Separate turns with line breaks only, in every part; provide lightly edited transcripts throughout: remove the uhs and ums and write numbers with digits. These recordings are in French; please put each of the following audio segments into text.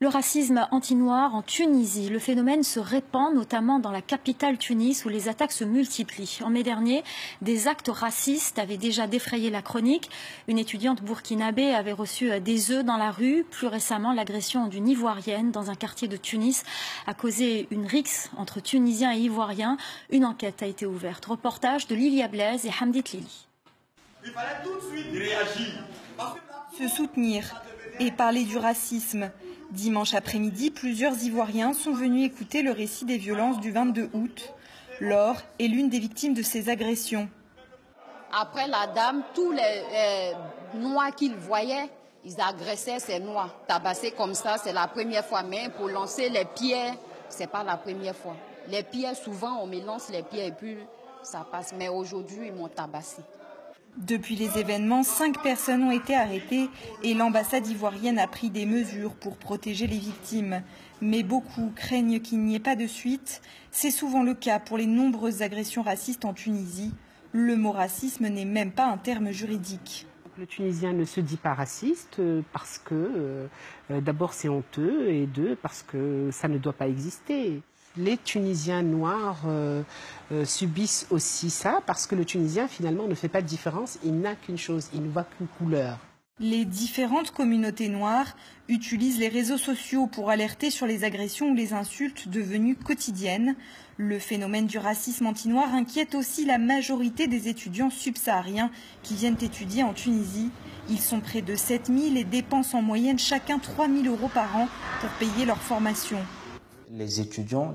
Le racisme anti-noir en Tunisie. Le phénomène se répand notamment dans la capitale Tunis où les attaques se multiplient. En mai dernier, des actes racistes avaient déjà défrayé la chronique. Une étudiante burkinabé avait reçu des œufs dans la rue. Plus récemment, l'agression d'une Ivoirienne dans un quartier de Tunis a causé une rixe entre Tunisiens et Ivoiriens. Une enquête a été ouverte. Reportage de Lilia Blaise et Hamdit Lili.
Il fallait tout de suite réagir.
Se soutenir et parler du racisme. Dimanche après-midi, plusieurs Ivoiriens sont venus écouter le récit des violences du 22 août. Laure est l'une des victimes de ces agressions.
Après la dame, tous les noirs qu'ils voyaient, ils agressaient ces noirs. Tabasser comme ça, c'est la première fois. Mais pour lancer les pierres, c'est pas la première fois. Les pierres, souvent, on me lance les pierres et puis ça passe. Mais aujourd'hui, ils m'ont tabassé.
Depuis les événements, 5 personnes ont été arrêtées et l'ambassade ivoirienne a pris des mesures pour protéger les victimes. Mais beaucoup craignent qu'il n'y ait pas de suite. C'est souvent le cas pour les nombreuses agressions racistes en Tunisie. Le mot racisme n'est même pas un terme juridique.
Le Tunisien ne se dit pas raciste parce que d'abord c'est honteux et deux parce que ça ne doit pas exister. Les Tunisiens noirs subissent aussi ça parce que le Tunisien finalement ne fait pas de différence, il n'a qu'une chose, il ne voit qu'une couleur.
Les différentes communautés noires utilisent les réseaux sociaux pour alerter sur les agressions ou les insultes devenues quotidiennes. Le phénomène du racisme anti-noir inquiète aussi la majorité des étudiants subsahariens qui viennent étudier en Tunisie. Ils sont près de 7000 et dépensent en moyenne chacun 3000 € par an pour payer leur formation.
Les étudiants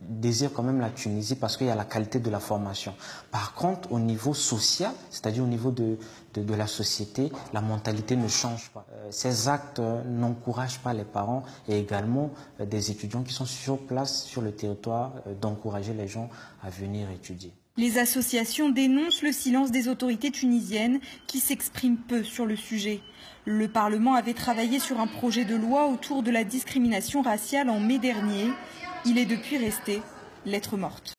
désirent quand même la Tunisie parce qu'il y a la qualité de la formation. Par contre, au niveau social, c'est-à-dire au niveau de la société, la mentalité ne change pas. Ces actes n'encouragent pas les parents et également des étudiants qui sont sur place, sur le territoire, d'encourager les gens à venir étudier.
Les associations dénoncent le silence des autorités tunisiennes qui s'expriment peu sur le sujet. Le Parlement avait travaillé sur un projet de loi autour de la discrimination raciale en mai dernier. Il est depuis resté lettre morte.